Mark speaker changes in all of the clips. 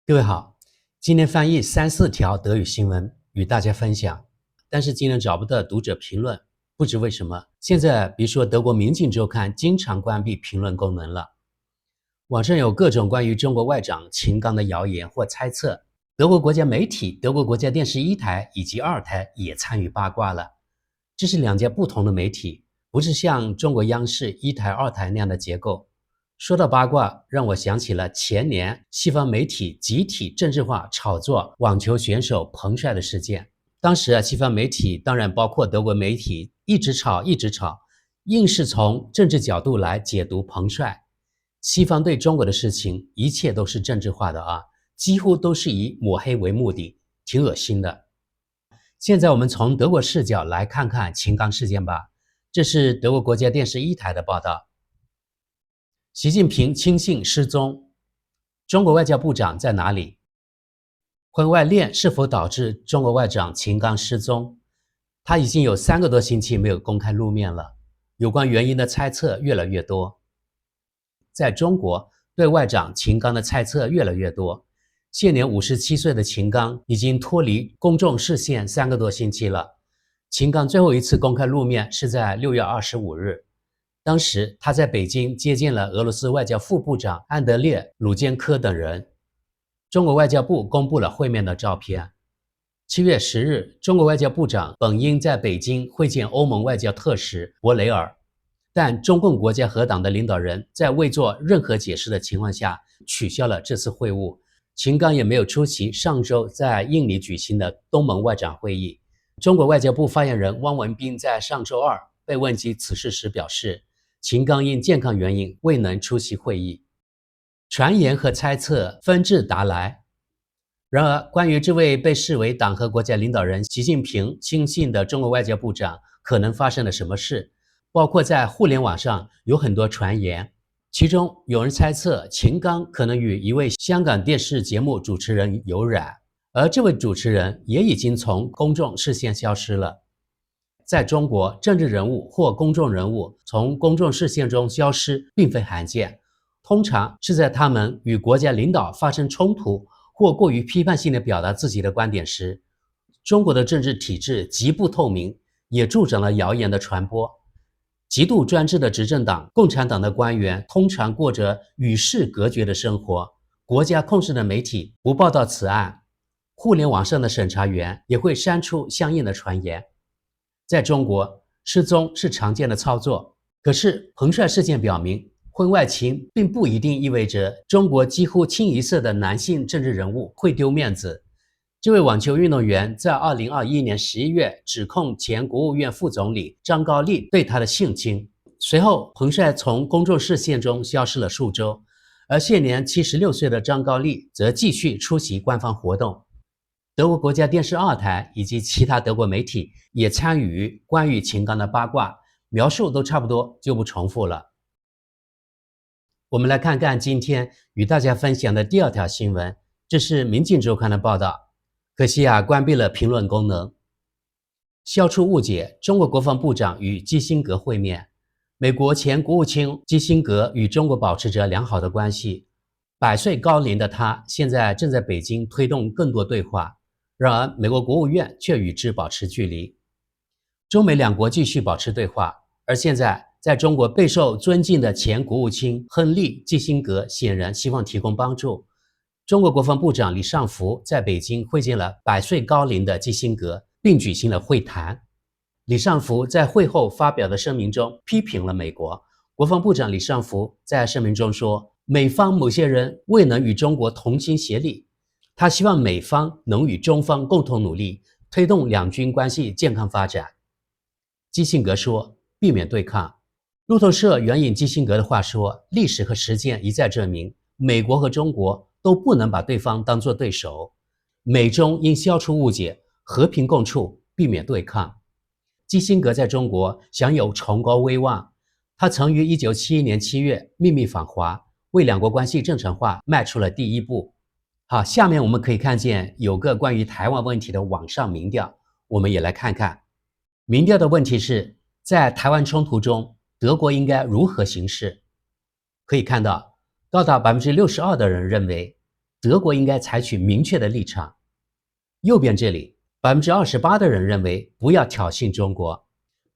Speaker 1: 各位好，今天翻译3、4条德语新闻与大家分享，但是今天找不到读者评论，不知为什么。现在比如说德国《明镜周刊》经常关闭评论功能了，网上有各种关于中国外长秦刚的谣言或猜测，德国国家媒体、德国国家电视1台以及2台也参与八卦了。这是2家不同的媒体，不是像中国央视1台、2台那样的结构。说到八卦，让我想起了前年西方媒体集体政治化炒作网球选手彭帅的事件。当时西方媒体当然包括德国媒体一直吵，硬是从政治角度来解读彭帅。西方对中国的事情一切都是政治化的几乎都是以抹黑为目的，挺恶心的。现在我们从德国视角来看看秦刚事件吧。这是德国国家电视1台的报道。习近平亲信失踪，中国外交部长在哪里？婚外恋是否导致中国外长秦刚失踪？他已经有3个多星期没有公开露面了，有关原因的猜测越来越多。在中国，对外长秦刚的猜测越来越多。现年57岁的秦刚已经脱离公众视线3个多星期了。秦刚最后一次公开露面是在6月25日。当时他在北京接见了俄罗斯外交副部长安德烈·鲁坚科等人。中国外交部公布了会面的照片。7月10日，中国外交部长本应在北京会见欧盟外交特使博雷尔，但中共国家合党的领导人在未做任何解释的情况下取消了这次会晤。秦刚也没有出席上周在印尼举行的东盟外长会议。中国外交部发言人汪文斌在上周二被问及此事时表示，秦刚因健康原因未能出席会议。传言和猜测纷至沓来。然而，关于这位被视为党和国家领导人习近平亲信的中国外交部长可能发生了什么事，包括在互联网上有很多传言。其中有人猜测秦刚可能与一位香港电视节目主持人有染，而这位主持人也已经从公众视线消失了。在中国，政治人物或公众人物从公众视线中消失并非罕见，通常是在他们与国家领导发生冲突或过于批判性地表达自己的观点时。中国的政治体制极不透明，也助长了谣言的传播。极度专制的执政党共产党的官员通常过着与世隔绝的生活，国家控制的媒体不报道此案，互联网上的审查员也会删除相应的传言。在中国，失踪是常见的操作。可是彭帅事件表明，婚外情并不一定意味着中国几乎清一色的男性政治人物会丢面子。这位网球运动员在2021年11月指控前国务院副总理张高丽对他的性侵。随后，彭帅从公众视线中消失了数周，而现年76岁的张高丽则继续出席官方活动。德国国家电视2台以及其他德国媒体也参与关于秦刚的八卦，描述都差不多，就不重复了。我们来看看今天与大家分享的第2条新闻，这是《明镜周刊》的报道。可惜关闭了评论功能。消除误解，中国国防部长与基辛格会面。美国前国务卿基辛格与中国保持着良好的关系，100岁高龄的他现在正在北京推动更多对话。然而，美国国务院却与之保持距离。中美2国继续保持对话，而现在在中国备受尊敬的前国务卿亨利·基辛格显然希望提供帮助。中国国防部长李尚福在北京会见了100岁高龄的基辛格，并举行了会谈。李尚福在会后发表的声明中批评了美国。国防部长李尚福在声明中说，美方某些人未能与中国同心协力，他希望美方能与中方共同努力，推动两军关系健康发展。基辛格说，避免对抗。路透社援引基辛格的话说，历史和实践一再证明，美国和中国都不能把对方当作对手。美中应消除误解，和平共处，避免对抗。基辛格在中国享有崇高威望，他曾于1971年7月秘密访华，为2国关系正常化迈出了第一步。好，下面我们可以看见有个关于台湾问题的网上民调，我们也来看看。民调的问题是，在台湾冲突中，德国应该如何行事？可以看到，高达62%的人认为，德国应该采取明确的立场。右边这里，28%的人认为不要挑衅中国。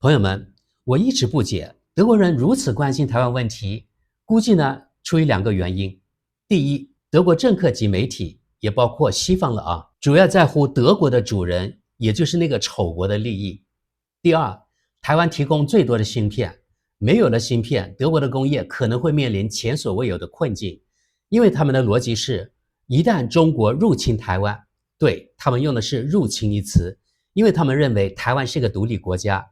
Speaker 1: 朋友们，我一直不解，德国人如此关心台湾问题，估计呢出于2个原因。第一，德国政客及媒体，也包括西方了啊，主要在乎德国的主人，也就是那个丑国的利益。第二，台湾提供最多的芯片，没有了芯片，德国的工业可能会面临前所未有的困境，因为他们的逻辑是，一旦中国入侵台湾，对，他们用的是入侵一词，因为他们认为台湾是个独立国家，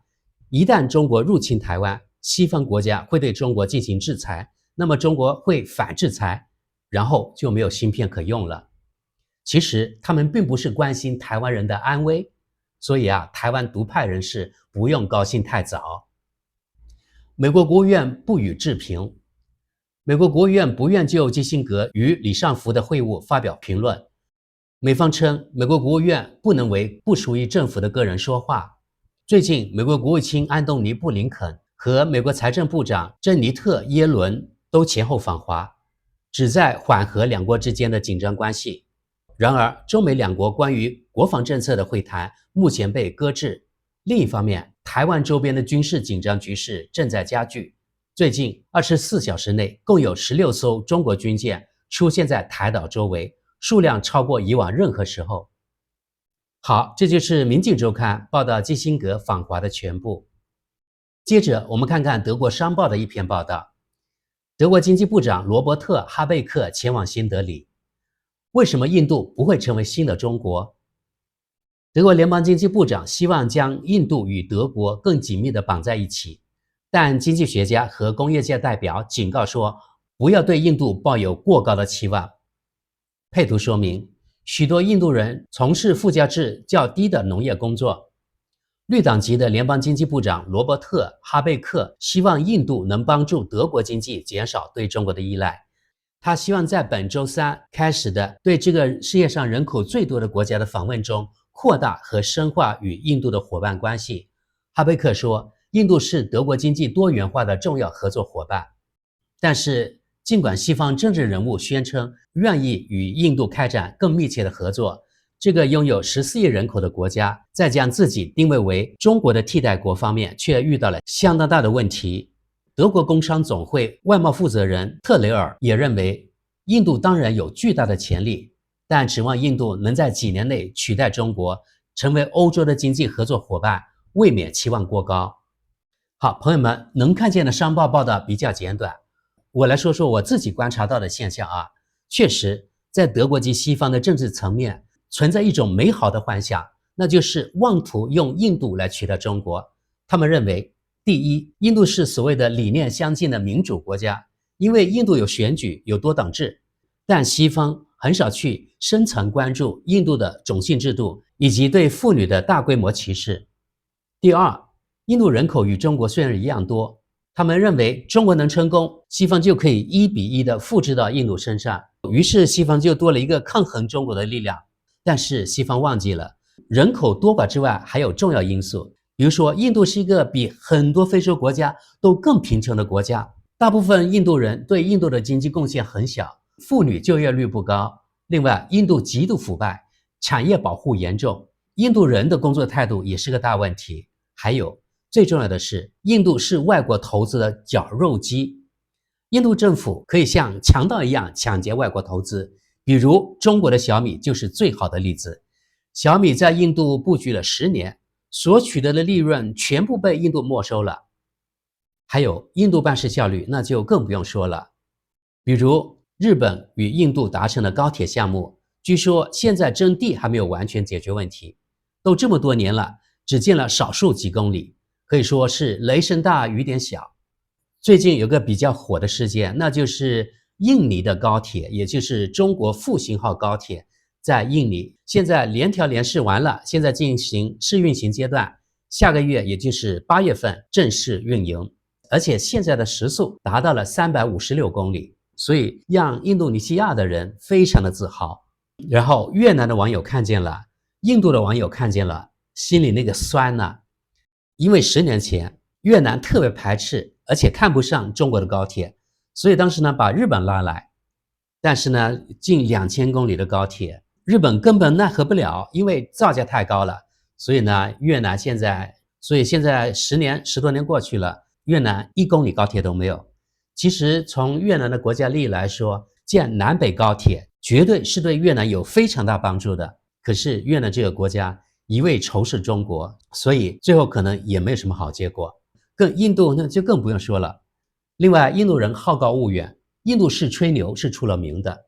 Speaker 1: 一旦中国入侵台湾，西方国家会对中国进行制裁，那么中国会反制裁，然后就没有芯片可用了。其实他们并不是关心台湾人的安危，所以台湾独派人士不用高兴太早。美国国务院不予置评。美国国务院不愿就基辛格与李尚福的会晤发表评论。美方称，美国国务院不能为不属于政府的个人说话。最近，美国国务卿安东尼·布林肯和美国财政部长珍妮特·耶伦都前后访华，旨在缓和两国之间的紧张关系。然而，中美两国关于国防政策的会谈目前被搁置。另一方面，台湾周边的军事紧张局势正在加剧。最近24小时内，共有16艘中国军舰出现在台岛周围，数量超过以往任何时候。好，这就是《明镜周刊》报道基辛格访华的全部。接着，我们看看德国商报的一篇报道。德国经济部长罗伯特·哈贝克前往新德里。为什么印度不会成为新的中国？德国联邦经济部长希望将印度与德国更紧密地绑在一起，但经济学家和工业界代表警告说，不要对印度抱有过高的期望。配图说明，许多印度人从事附加值较低的农业工作。绿党籍的联邦经济部长罗伯特·哈贝克希望印度能帮助德国经济减少对中国的依赖。他希望在本周3开始的对这个世界上人口最多的国家的访问中，扩大和深化与印度的伙伴关系。哈贝克说，印度是德国经济多元化的重要合作伙伴。但是，尽管西方政治人物宣称愿意与印度开展更密切的合作，这个拥有14亿人口的国家在将自己定位为中国的替代国方面却遇到了相当大的问题。德国工商总会外贸负责人特雷尔也认为，印度当然有巨大的潜力，但指望印度能在几年内取代中国，成为欧洲的经济合作伙伴，未免期望过高。好，朋友们，能看见的商报报道比较简短，我来说说我自己观察到的现象确实，在德国及西方的政治层面存在一种美好的幻想，那就是妄图用印度来取代中国。他们认为，第一，印度是所谓的理念相近的民主国家，因为印度有选举，有多党制，但西方很少去深层关注印度的种姓制度以及对妇女的大规模歧视。第二，印度人口与中国虽然一样多，他们认为中国能成功，西方就可以1比1的复制到印度身上，于是西方就多了一个抗衡中国的力量。但是西方忘记了，人口多寡之外还有重要因素。比如说，印度是一个比很多非洲国家都更贫穷的国家，大部分印度人对印度的经济贡献很小，妇女就业率不高。另外，印度极度腐败，产业保护严重，印度人的工作态度也是个大问题。还有，最重要的是，印度是外国投资的绞肉机。印度政府可以像强盗一样抢劫外国投资，比如中国的小米就是最好的例子。小米在印度布局了10年，所取得的利润全部被印度没收了。还有，印度办事效率那就更不用说了。比如日本与印度达成了高铁项目，据说现在征地还没有完全解决问题，都这么多年了，只建了少数几公里，可以说是雷声大雨点小。最近有个比较火的事件，那就是印尼的高铁，也就是中国复兴号高铁，在印尼现在联调联试完了，现在进行试运行阶段，下个月也就是8月份正式运营，而且现在的时速达到了356公里，所以让印度尼西亚的人非常的自豪。然后越南的网友看见了，印度的网友看见了，心里那个酸呐，因为10年前越南特别排斥而且看不上中国的高铁，所以当时呢把日本拉来，但是呢，近2000公里的高铁，日本根本奈何不了，因为造价太高了。所以呢，现在10多年过去了，越南1公里高铁都没有。其实从越南的国家利益来说，建南北高铁绝对是对越南有非常大帮助的。可是越南这个国家一味仇视中国，所以最后可能也没有什么好结果。印度那就更不用说了。另外，印度人好高骛远，印度式吹牛是出了名的。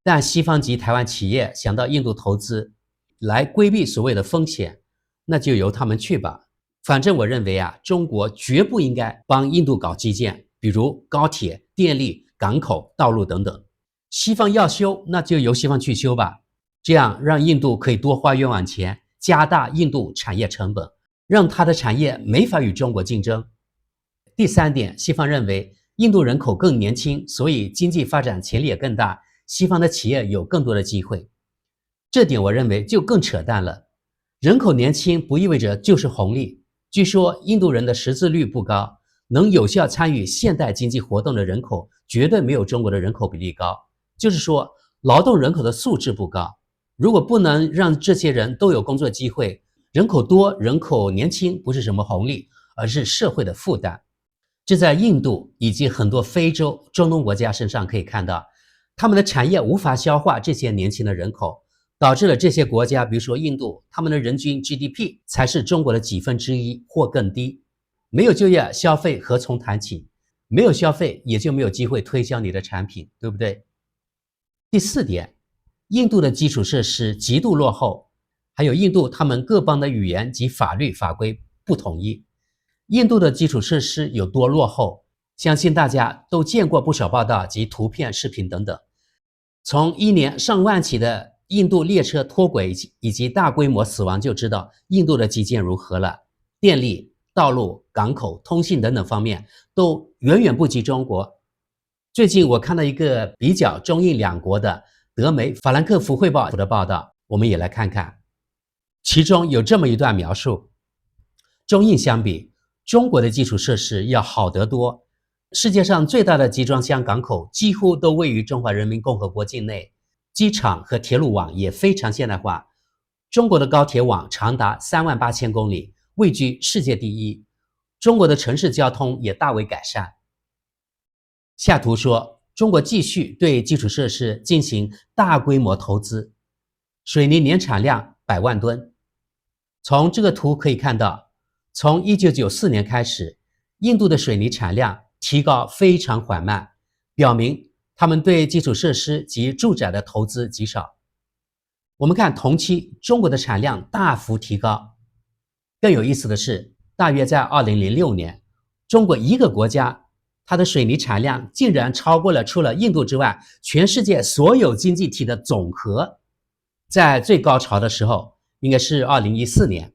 Speaker 1: 但西方及台湾企业想到印度投资，来规避所谓的风险，那就由他们去吧。反正我认为中国绝不应该帮印度搞基建，比如高铁、电力、港口、道路等等。西方要修，那就由西方去修吧，这样让印度可以多花冤枉钱，加大印度产业成本，让它的产业没法与中国竞争。第3点，西方认为印度人口更年轻，所以经济发展潜力也更大，西方的企业有更多的机会。这点我认为就更扯淡了。人口年轻不意味着就是红利。据说印度人的识字率不高，能有效参与现代经济活动的人口绝对没有中国的人口比例高。就是说，劳动人口的素质不高。如果不能让这些人都有工作机会，人口多、人口年轻不是什么红利，而是社会的负担。这在印度以及很多非洲、中东国家身上可以看到，他们的产业无法消化这些年轻的人口，导致了这些国家，比如说印度，他们的人均 GDP 才是中国的1/几或更低。没有就业，消费何从谈起？没有消费，也就没有机会推销你的产品，对不对？第4点，印度的基础设施极度落后，还有印度他们各邦的语言及法律法规不统一。印度的基础设施有多落后，相信大家都见过不少报道及图片、视频等等。从1年上万起的印度列车脱轨以及大规模死亡就知道印度的基建如何了。电力、道路、港口、通信等等方面都远远不及中国。最近我看到一个比较中印两国的德媒法兰克福汇报的报道，我们也来看看。其中有这么一段描述：中印相比，中国的基础设施要好得多。世界上最大的集装箱港口几乎都位于中华人民共和国境内，机场和铁路网也非常现代化。中国的高铁网长达38000公里，位居世界第一。中国的城市交通也大为改善。下图说，中国继续对基础设施进行大规模投资，水泥年产量100万吨。从这个图可以看到，从1994年开始，印度的水泥产量提高非常缓慢，表明他们对基础设施及住宅的投资极少。我们看同期中国的产量大幅提高。更有意思的是，大约在2006年，中国一个国家它的水泥产量竟然超过了除了印度之外全世界所有经济体的总和。在最高潮的时候，应该是2014年，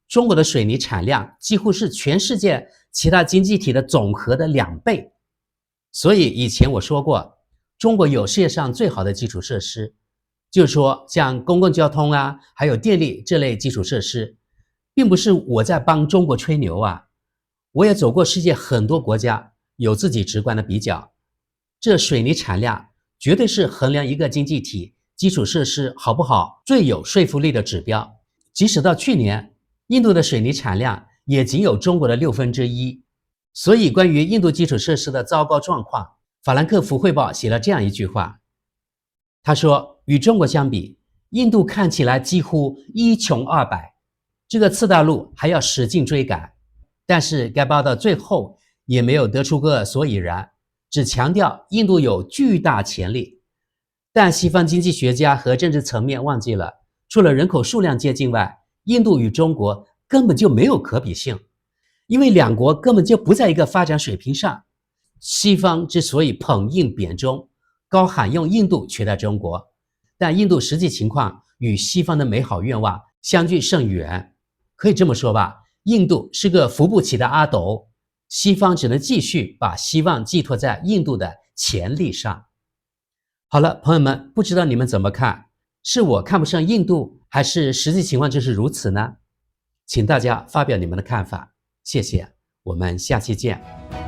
Speaker 1: 中国的水泥产量几乎是全世界其他经济体的总和的2倍。所以以前我说过，中国有世界上最好的基础设施，就是说像公共交通还有电力这类基础设施，并不是我在帮中国吹牛我也走过世界很多国家，有自己直观的比较。这水泥产量绝对是衡量一个经济体基础设施好不好最有说服力的指标。即使到去年，印度的水泥产量也仅有中国的1/6。所以关于印度基础设施的糟糕状况，法兰克福汇报写了这样一句话，他说，与中国相比，印度看起来几乎一穷二白，这个次大陆还要使劲追赶。但是该报道最后也没有得出个所以然，只强调印度有巨大潜力。但西方经济学家和政治层面忘记了，除了人口数量接近外，印度与中国根本就没有可比性，因为两国根本就不在一个发展水平上。西方之所以捧印贬中，高喊用印度取代中国，但印度实际情况与西方的美好愿望相距甚远。可以这么说吧，印度是个扶不起的阿斗，西方只能继续把希望寄托在印度的潜力上。好了，朋友们，不知道你们怎么看？是我看不上印度，还是实际情况就是如此呢？请大家发表你们的看法，谢谢，我们下期见。